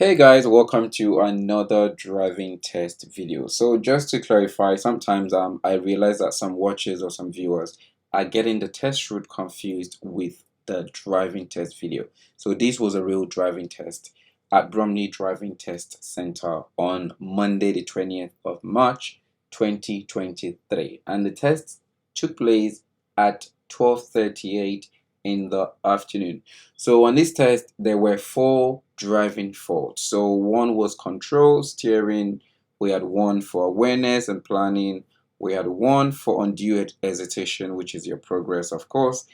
Hey guys, welcome to another driving test video. So just to clarify, sometimes I realize that some watchers or some viewers are getting the test route confused with the driving test video. So this was a real driving test at Bromley Driving Test Center on Monday the 20th of March 2023, and the test took place at 12:38 in the afternoon. So on this test, there were four driving faults. So one was control, steering. We had one for awareness and planning. We had one for undue hesitation, which is your progress, of course.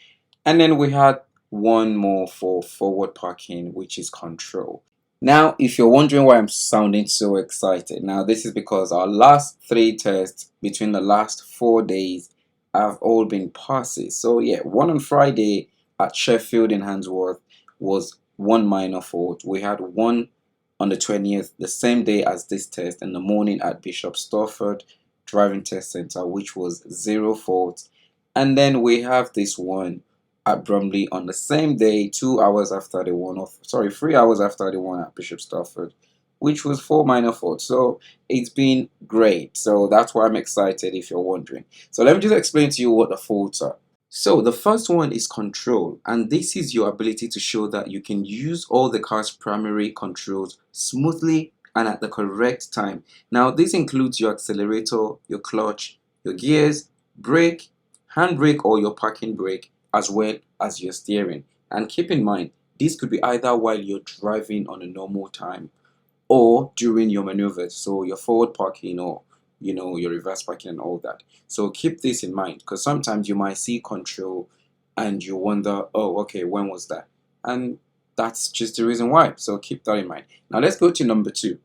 And then we had one more for forward parking, which is control. Now, if you're wondering why I'm sounding so excited, now this is because our last three tests between the last 4 days have all been passes. So yeah, one on Friday at Sheffield in Handsworth was one minor fault. We had one on the 20th, the same day as this test, in the morning at Bishop Stortford Driving Test Center, which was zero faults. And then we have this one at Bromley on the same day, 2 hours after the one of, sorry, 3 hours after the one at Bishop Stortford, which was four minor faults. So it's been great. So that's why I'm excited if you're wondering. So let me just explain to you what the faults are. So the first one is control, and this is your ability to show that you can use all the car's primary controls smoothly and at the correct time. Now this includes your accelerator, your clutch, your gears, brake, handbrake or your parking brake, as well as your steering. And keep in mind, this could be either while you're driving on a normal time or during your maneuvers, so your forward parking or your reverse parking and all that. So keep this in mind, because sometimes you might see control and you wonder, oh okay, when was that? And that's just the reason why. So keep that in mind. Now let's go to number two.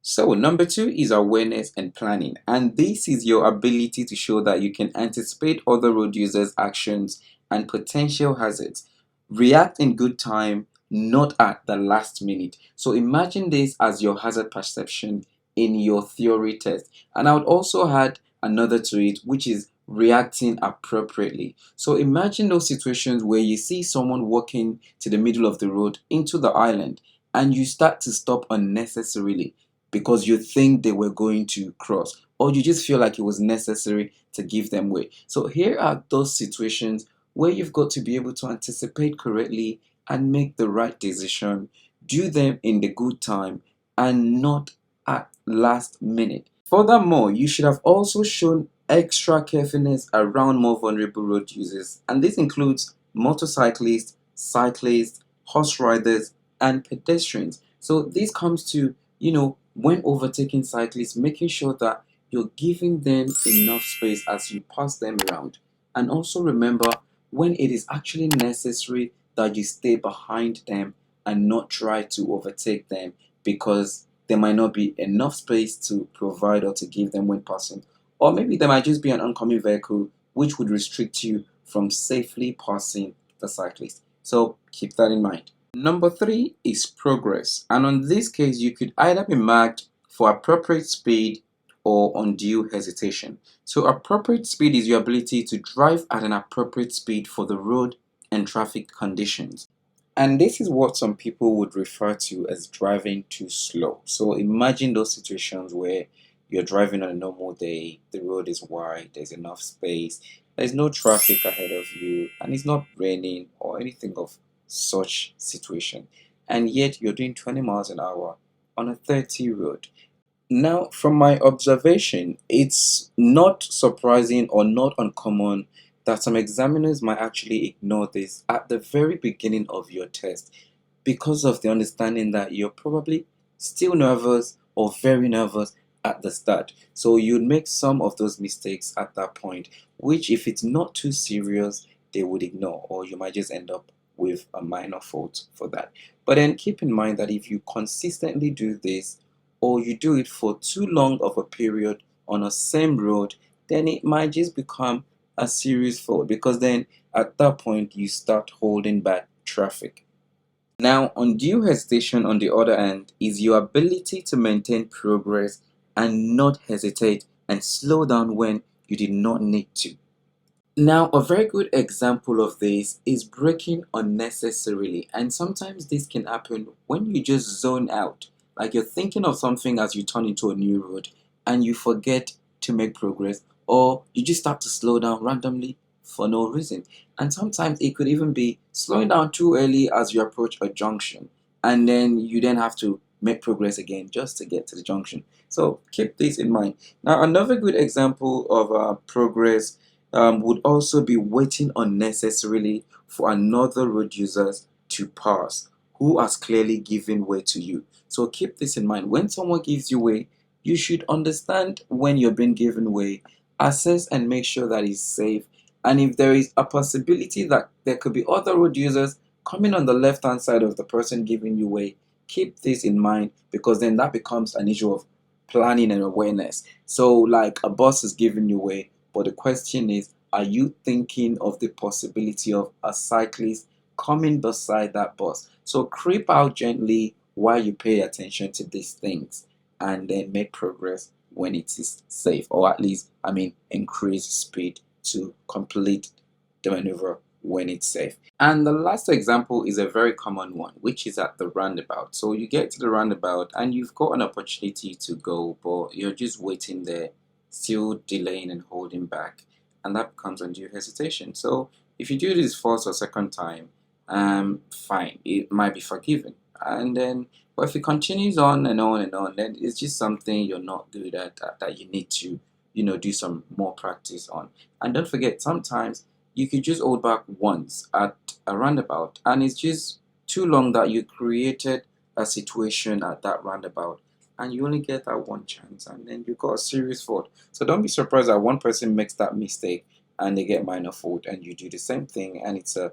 So number two is awareness and planning, and this is your ability to show that you can anticipate other road users' actions and potential hazards, react in good time, not at the last minute. So imagine this as your hazard perception in your theory test. And I would also add another to it, which is reacting appropriately. So imagine those situations where you see someone walking to the middle of the road into the island and you start to stop unnecessarily because you think they were going to cross, or you just feel like it was necessary to give them way. So here are those situations where you've got to be able to anticipate correctly and make the right decision, do them in the good time and not at last minute. Furthermore, you should have also shown extra carefulness around more vulnerable road users, and this includes motorcyclists, cyclists, horse riders, and pedestrians. So this comes to, when overtaking cyclists, making sure that you're giving them enough space as you pass them around. And also remember when it is actually necessary that you stay behind them and not try to overtake them, because there might not be enough space to provide or to give them when passing. Or maybe there might just be an oncoming vehicle which would restrict you from safely passing the cyclist. So keep that in mind. Number three is progress, and on this case you could either be marked for appropriate speed or undue hesitation. So appropriate speed is your ability to drive at an appropriate speed for the road and traffic conditions. And this is what some people would refer to as driving too slow. So imagine those situations where you're driving on a normal day, the road is wide, there's enough space, there's no traffic ahead of you, and it's not raining or anything of such situation. And yet you're doing 20 miles an hour on a 30 road. Now, from my observation, it's not surprising or not uncommon that some examiners might actually ignore this at the very beginning of your test because of the understanding that you're probably still nervous or very nervous at the start. So you'd make some of those mistakes at that point, which if it's not too serious, they would ignore, or you might just end up with a minor fault for that. But then keep in mind that if you consistently do this, or you do it for too long of a period on a same road, then it might just become a serious fault, because then at that point you start holding back traffic. Now, undue hesitation, on the other hand, is your ability to maintain progress and not hesitate and slow down when you did not need to. Now, a very good example of this is braking unnecessarily, and sometimes this can happen when you just zone out. Like you're thinking of something as you turn into a new road and you forget to make progress, or you just start to slow down randomly for no reason. And sometimes it could even be slowing down too early as you approach a junction, and then you then have to make progress again just to get to the junction. So keep this in mind. Now, another good example of progress would also be waiting unnecessarily for another road users to pass who has clearly given way to you. So keep this in mind. When someone gives you way, you should understand when you're being given way, assess and make sure that it's safe. And if there is a possibility that there could be other road users coming on the left hand side of the person giving you way, keep this in mind, because then that becomes an issue of planning and awareness. So, like a bus is giving you way, but the question is, are you thinking of the possibility of a cyclist coming beside that bus? So, creep out gently while you pay attention to these things, and then make progress when it is safe, or at least, increase speed to complete the maneuver when it's safe. And the last example is a very common one, which is at the roundabout. So you get to the roundabout and you've got an opportunity to go, but you're just waiting there, still delaying and holding back, and that becomes undue hesitation. So if you do this first or second time, fine, it might be forgiven. And then, but if it continues on and on and on, then it's just something you're not good at, that you need to, do some more practice on. And don't forget, sometimes you could just hold back once at a roundabout, and it's just too long that you created a situation at that roundabout, and you only get that one chance, and then you got a serious fault. So don't be surprised that one person makes that mistake and they get minor fault, and you do the same thing and it's a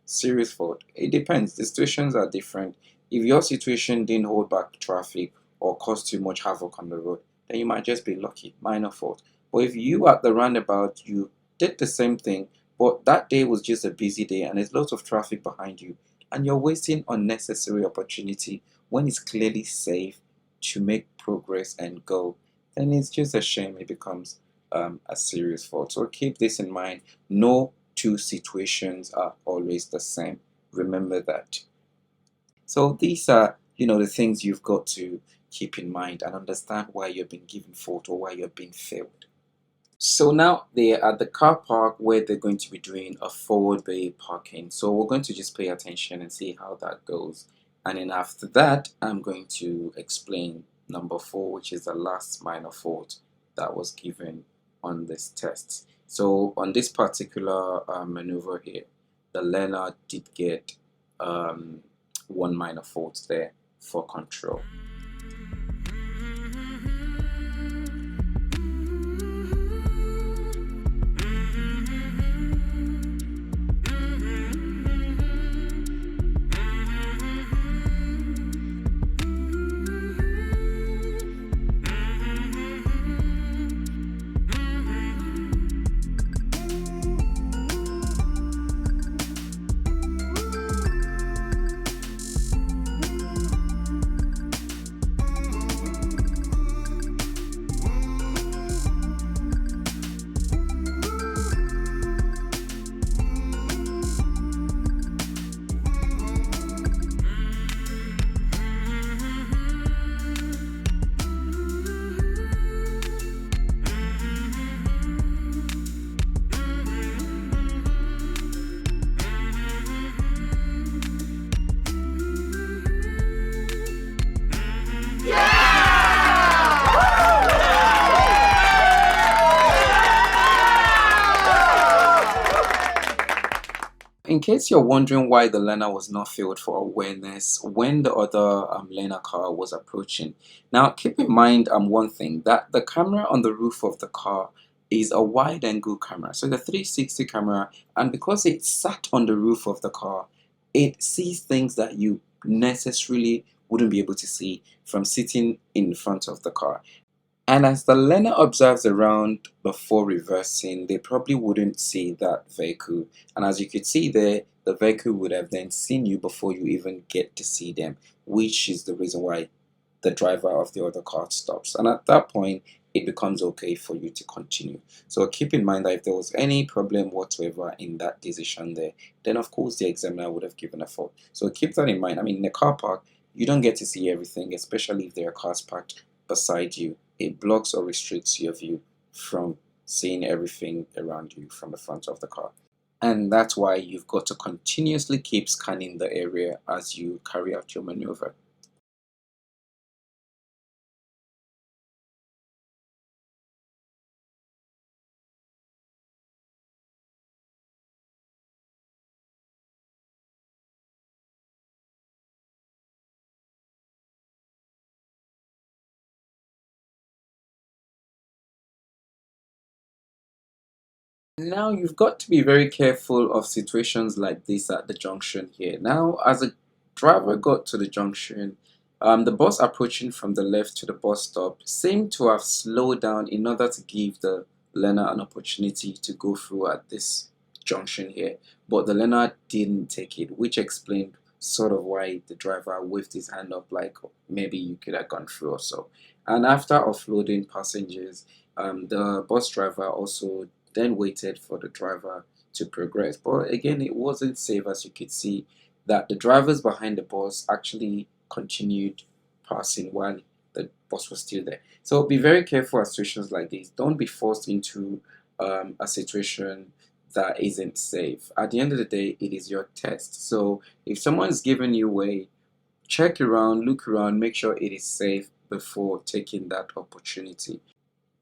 serious fault. It depends. The situations are different. If your situation didn't hold back traffic or cause too much havoc on the road, then you might just be lucky, minor fault. But if you at the roundabout, you did the same thing, but that day was just a busy day and there's lots of traffic behind you, and you're wasting unnecessary opportunity when it's clearly safe to make progress and go, then it's just a shame it becomes a serious fault. So keep this in mind. No two situations are always the same. Remember that. So these are, the things you've got to keep in mind and understand why you're being given fault or why you're being failed. So now they're at the car park where they're going to be doing a forward bay parking. So we're going to just pay attention and see how that goes. And then after that, I'm going to explain number 4, which is the last minor fault that was given on this test. So on this particular maneuver here, the learner did get one minor fault there for control. In case you're wondering why the learner was not failed for awareness when the other learner car was approaching, now keep in mind one thing, that the camera on the roof of the car is a wide angle camera, so the 360 camera, and because it sat on the roof of the car, it sees things that you necessarily wouldn't be able to see from sitting in front of the car. And as the learner observes around before reversing, they probably wouldn't see that vehicle. And as you could see there, the vehicle would have then seen you before you even get to see them, which is the reason why the driver of the other car stops. And at that point, it becomes okay for you to continue. So keep in mind that if there was any problem whatsoever in that decision there, then of course the examiner would have given a fault. So keep that in mind. In the car park, you don't get to see everything, especially if there are cars parked beside you. It blocks or restricts your view from seeing everything around you from the front of the car. And that's why you've got to continuously keep scanning the area as you carry out your maneuver. Now you've got to be very careful of situations like this at the junction here. Now, as a driver got to the junction, the bus approaching from the left to the bus stop seemed to have slowed down in order to give the learner an opportunity to go through at this junction here. But the learner didn't take it, which explained sort of why the driver waved his hand up like maybe you could have gone through or so. And after offloading passengers, the bus driver also then waited for the driver to progress. But again, it wasn't safe, as you could see that the drivers behind the bus actually continued passing while the bus was still there. So be very careful at situations like this. Don't be forced into a situation that isn't safe. At the end of the day, it is your test. So if someone's giving you way, check around, look around, make sure it is safe before taking that opportunity.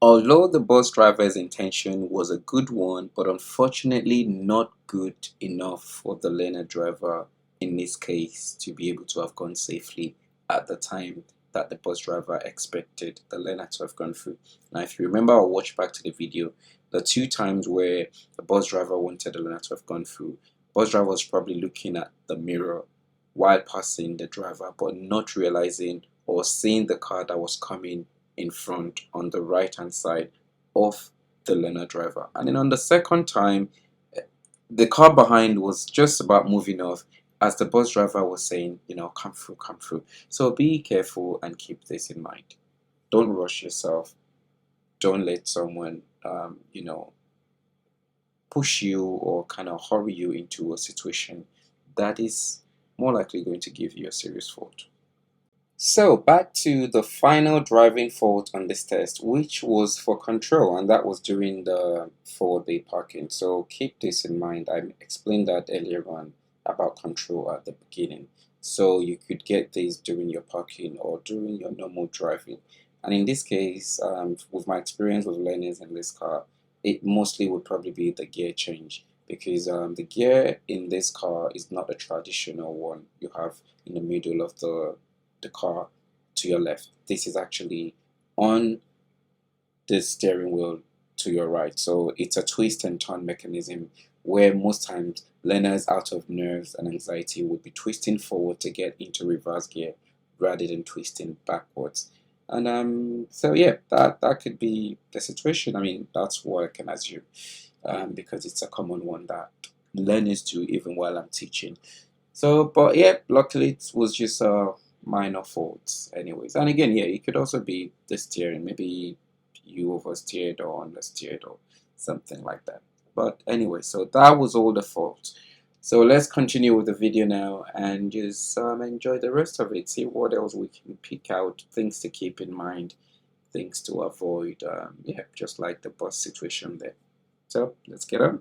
Although the bus driver's intention was a good one, but unfortunately not good enough for the learner driver in this case to be able to have gone safely at the time that the bus driver expected the learner to have gone through. Now, if you remember or watch back to the video, the two times where the bus driver wanted the learner to have gone through, bus driver was probably looking at the mirror while passing the driver, but not realizing or seeing the car that was coming in front on the right hand side of the learner driver. And then on the second time, the car behind was just about moving off as the bus driver was saying, come through, come through. So be careful and keep this in mind. Don't rush yourself. Don't let someone, push you or kind of hurry you into a situation that is more likely going to give you a serious fault. So back to the final driving fault on this test, which was for control, and that was during the 4-day parking. So keep this in mind. I explained that earlier on about control at the beginning. So you could get this during your parking or during your normal driving. And in this case, with my experience with learners in this car, it mostly would probably be the gear change, because the gear in this car is not a traditional one you have in the middle of the car to your left. This is actually on the steering wheel to your right. So it's a twist and turn mechanism where most times learners out of nerves and anxiety would be twisting forward to get into reverse gear rather than twisting backwards. And so yeah, that could be the situation. I mean, that's what I can assume, because it's a common one that learners do even while I'm teaching. So, but yeah, luckily it was just minor faults anyways. And again, yeah, it could also be the steering. Maybe you oversteered or understeered or something like that. But anyway, so that was all the faults. So let's continue with the video now and just enjoy the rest of it. See what else we can pick out, things to keep in mind, things to avoid. Yeah, just like the bus situation there. So let's get on.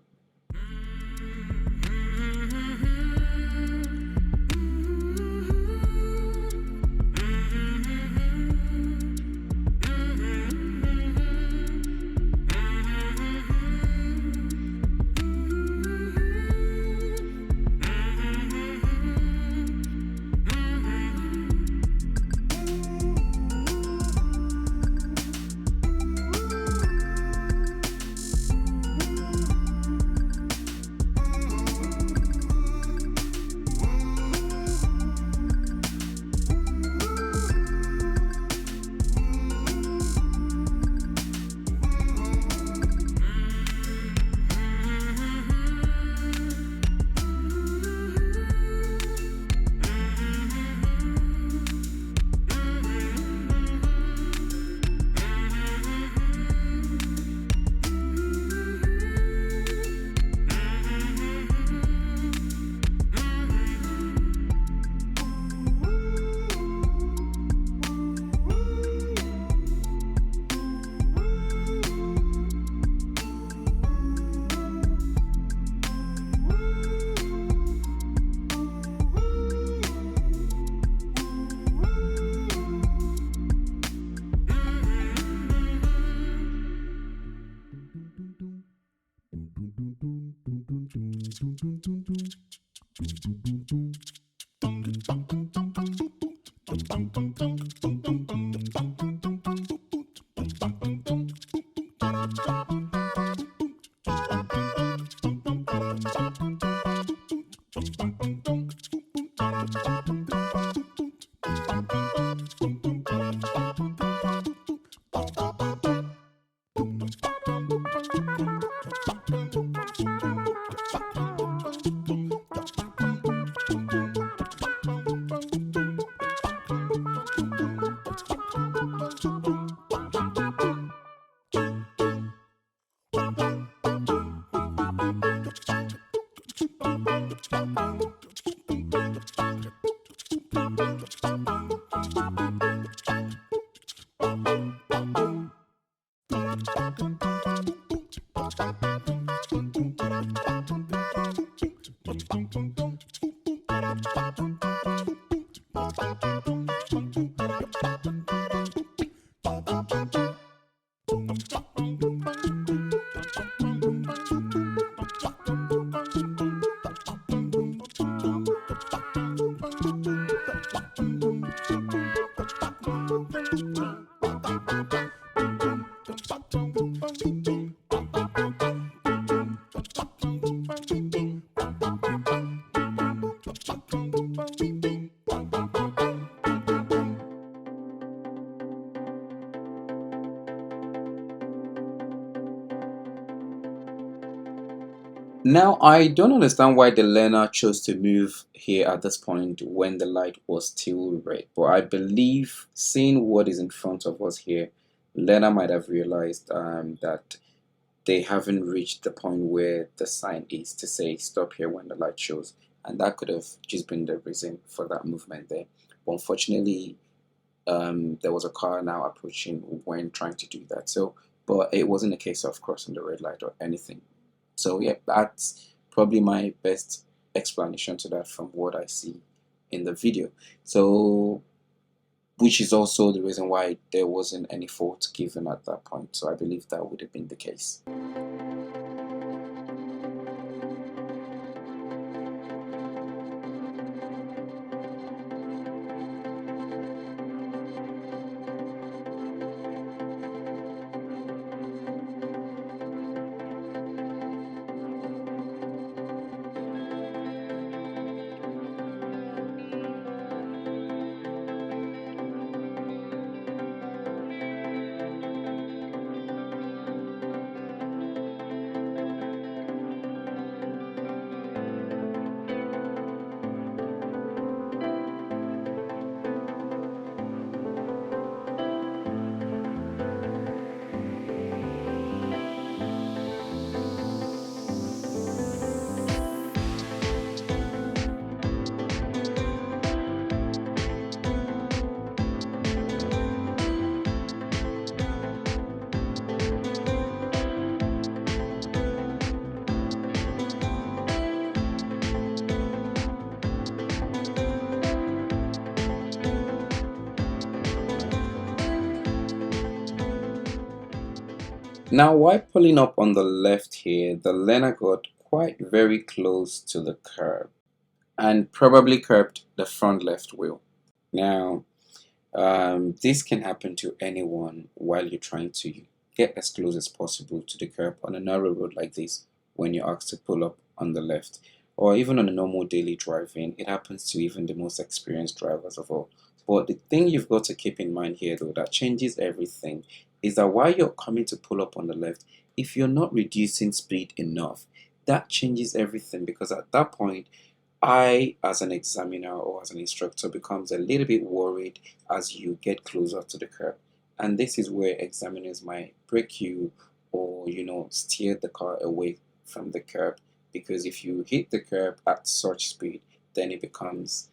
Now, I don't understand why the learner chose to move here at this point when the light was still red, but I believe seeing what is in front of us here, learner might have realized that they haven't reached the point where the sign is to say stop here when the light shows, and that could have just been the reason for that movement there. But unfortunately, there was a car now approaching when trying to do that. So, but it wasn't a case of crossing the red light or anything. So yeah, that's probably my best explanation to that from what I see in the video. So, which is also the reason why there wasn't any fault given at that point. So I believe that would have been the case. Now, while pulling up on the left here, the learner got quite very close to the curb and probably curbed the front left wheel. Now, this can happen to anyone while you're trying to get as close as possible to the curb on a narrow road like this when you're asked to pull up on the left, or even on a normal daily driving. It happens to even the most experienced drivers of all. But the thing you've got to keep in mind here, though, that changes everything is that while you're coming to pull up on the left, if you're not reducing speed enough, that changes everything, because at that point, I, as an examiner or as an instructor, becomes a little bit worried as you get closer to the curb. And this is where examiners might break you or, steer the car away from the curb. Because if you hit the curb at such speed, then it becomes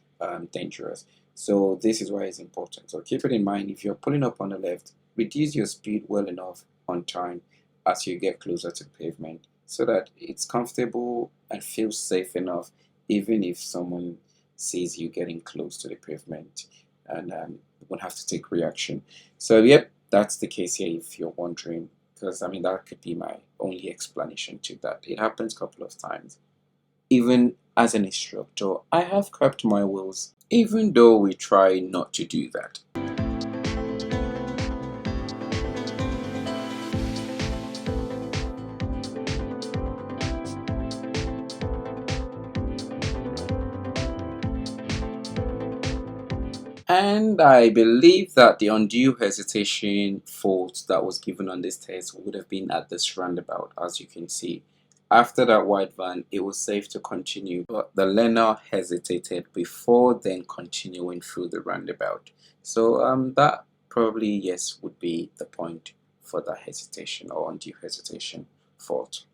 dangerous. So this is why it's important. So keep it in mind, if you're pulling up on the left, reduce your speed well enough on time as you get closer to the pavement so that it's comfortable and feels safe enough, even if someone sees you getting close to the pavement, and won't have to take reaction. So yep, that's the case here if you're wondering, because that could be my only explanation to that. It happens a couple of times. Even as an instructor, I have kept my wheels, even though we try not to do that. And I believe that the undue hesitation fault that was given on this test would have been at this roundabout, as you can see. After that white van, it was safe to continue, but the learner hesitated before then continuing through the roundabout. So that probably, yes, would be the point for that hesitation or undue hesitation fault.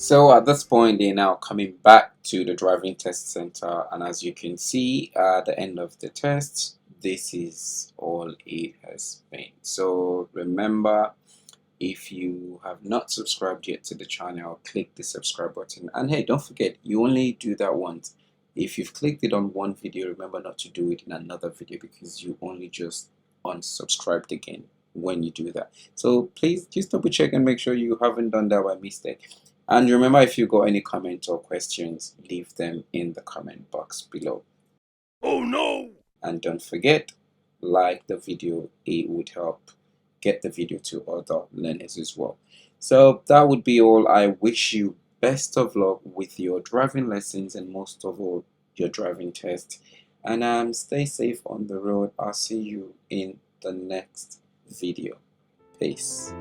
So at this point, they're now coming back to the driving test center, and as you can see at the end of the test, this is all it has been. So remember, if you have not subscribed yet to the channel, click the subscribe button. And hey, don't forget, you only do that once. If you've clicked it on one video, remember not to do it in another video, because you only just unsubscribed again when you do that. So please just double check and make sure you haven't done that by mistake. And remember, if you got any comments or questions, leave them in the comment box below. Oh no! And don't forget, like the video, it would help get the video to other learners as well. So that would be all. I wish you best of luck with your driving lessons, and most of all, your driving test. And stay safe on the road. I'll see you in the next video. Peace.